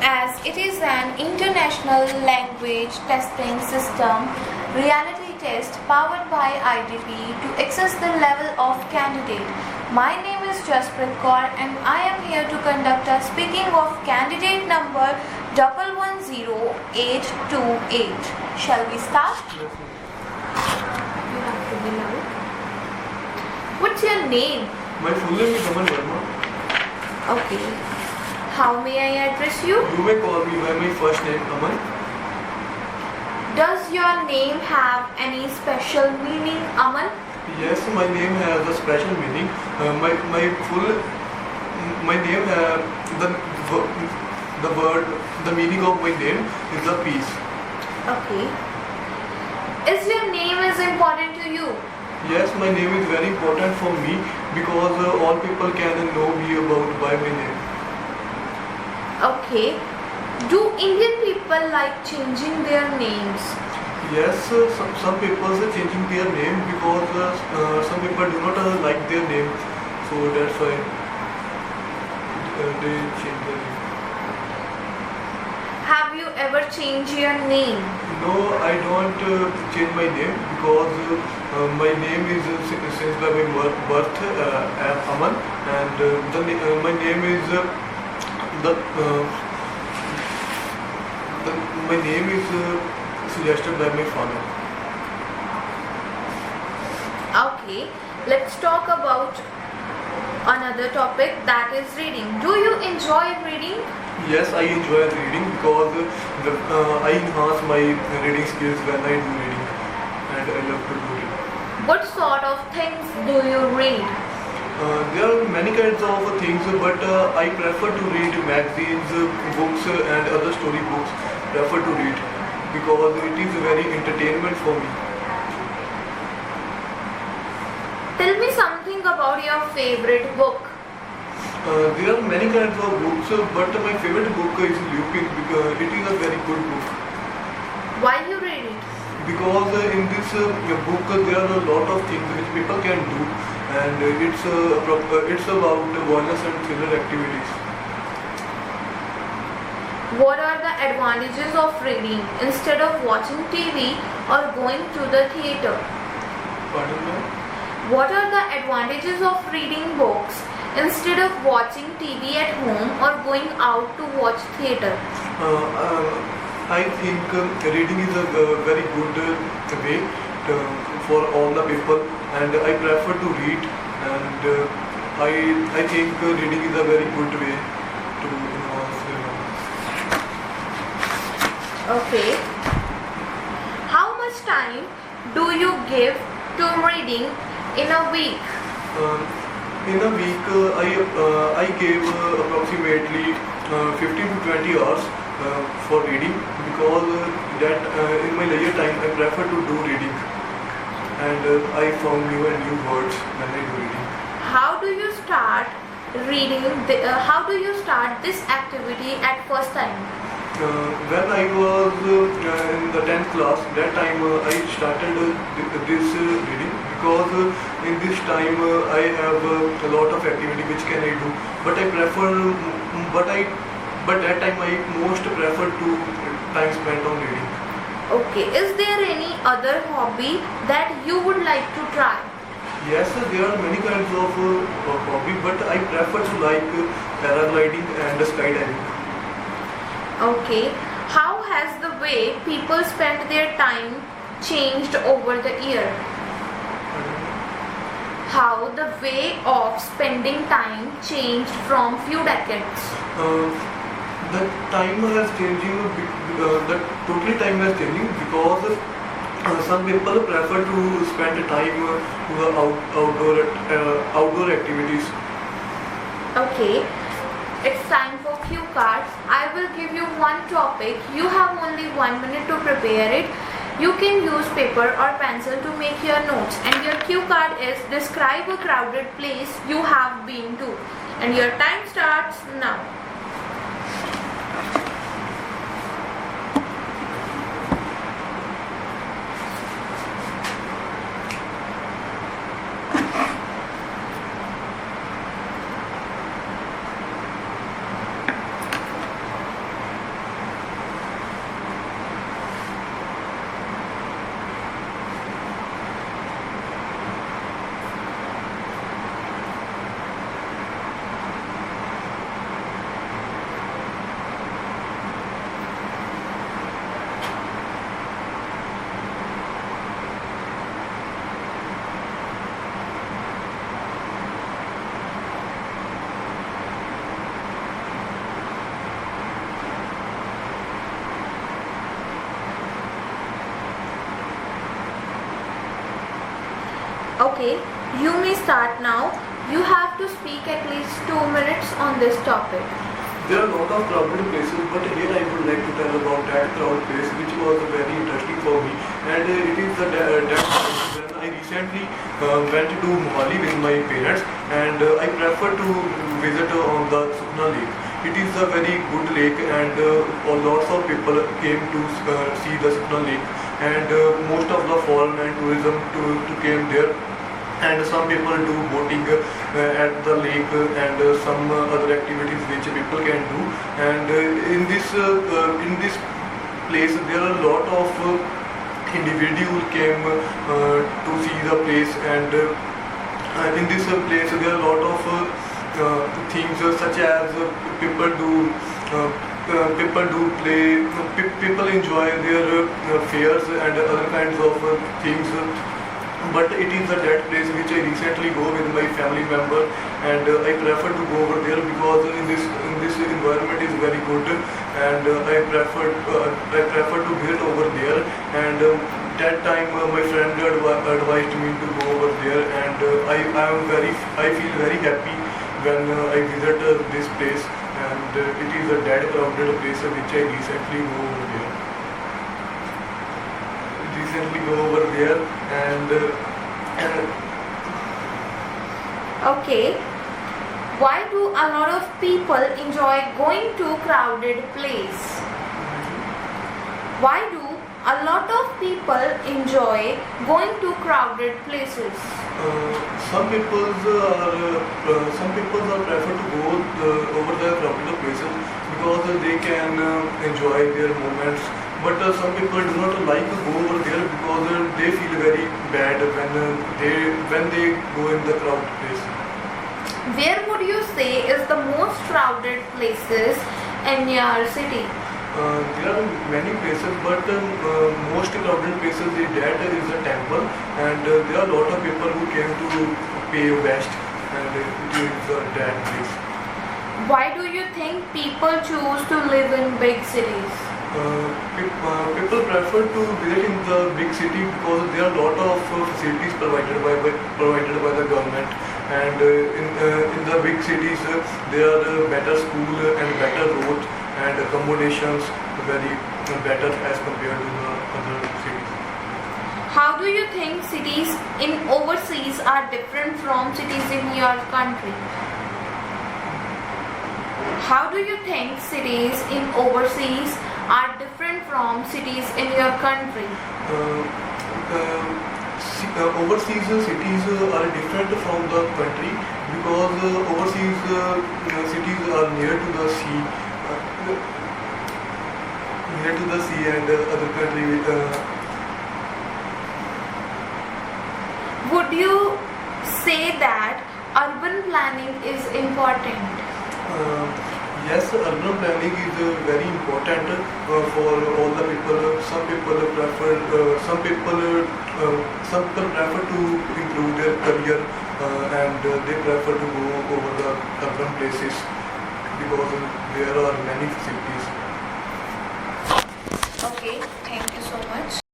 As it is an international language testing system, reality test powered by IDP to assess the level of candidate. My name is Jasprit Kaur and I am here to conduct a speaking of candidate number 110828. Shall we start? You have to be loud. What's your name? My full name is Aman Verma. Okay. How may I address you? You may call me by my first name, Aman. Does your name have any special meaning, Aman? Yes, my name has a special meaning. My name the meaning of my name is a peace. Okay. Is your name is important to you? Yes, my name is very important for me because all people can know me about by my name. Okay. Do Indian people like changing their names? Yes, some people are changing their name because some people do not like their name, so that's why they change their name. Have you ever changed your name? No, I don't change my name because my name is since by my birth Aman, and my name is my name is suggested by my father. Okay. Let's talk about another topic, that is reading. Do you enjoy reading? Yes, I enjoy reading because I enhance my reading skills when I do reading, and I love to do it. What sort of things do you read? There are many kinds of things, but I prefer to read magazines, books, and other story books. Prefer to read because it is very entertainment for me. Tell me something about your favorite book. There are many kinds of books, but my favorite book is Lupin because it is a very good book. Why you read it? Because in this book there are a lot of things which people can do, and it's about violence and thriller activities. What are the advantages of reading instead of watching TV or going to the theater? Pardon me? What are the advantages of reading books instead of watching TV at home or going out to watch theater? I think reading is a very good way for all the people, and I prefer to read, and I think reading is a very good way to enhance. Okay. How much time do you give to reading in a week? In a week, I gave approximately 15 to 20 hours for reading because that in my leisure time I prefer to do reading, and I found new and new words when I do reading. How do you start reading? How do you start this activity at first time? When I was in the 10th class, that time I started this reading because in this time I have a lot of activity which can I do, but that time I most prefer to time spent on reading. Okay, is there any other hobby that you would like to try? Yes, there are many kinds of hobby, but I prefer to like paragliding and skydiving. Okay, how has the way people spend their time changed over the year? How the way of spending time changed from few decades? The time has changing. The totally time has changing because some people prefer to spend time to the outdoor activities. Okay, it's time for cue cards. I will give you one topic. You have only 1 minute to prepare it. You can use paper or pencil to make your notes, and your cue card is describe a crowded place you have been to, and your time starts now. Okay, you may start now. You have to speak at least 2 minutes on this topic. There are a lot of crowded places, but here I would like to tell about that crowded place, which was very interesting for me. And it is that place when I recently went to Mohali with my parents, and I prefer to visit on the Sukna Lake. It is a very good lake, and lots of people came to see the Sukna Lake, and most of the foreign and tourism to came there. And some people do boating at the lake and some other activities which people can do. And in this place there are a lot of individuals came to see the place, and in this place there are a lot of things such as people do play, people enjoy their fairs and other kinds of things. But it is a dead place which I recently go with my family member, and I prefer to go over there because in this environment is very good, and I prefer to visit over there. And that time my friend advised me to go over there, and I feel very happy when I visit this place, and it is a dead crowded place which I recently go over there. And Okay, why do a lot of people enjoy going to crowded place? Why do a lot of people enjoy going to crowded places? some people are prefer to go over the crowded places because they can enjoy their moments. But some people do not like to go over there because they feel very bad when they go in the crowded place. Where would you say is the most crowded places in your city? There are many places, but most crowded places that is a temple, and there are a lot of people who came to pay West, and it is that place. Why do you think people choose to live in big cities? People prefer to visit in the big city because there are a lot of facilities provided by the government, and in the big cities there are better school and better roads and accommodations very better as compared to the other cities. How do you think cities in overseas are different from cities in your country? How do you think cities in overseas are different from cities in your country? Overseas cities are different from the country because overseas cities are near to the sea, and other country. Would you say that urban planning is important? Yes, urban planning is very important for all the people. Some people prefer to improve their career, and they prefer to go over the urban places because there are many facilities. Okay, thank you so much.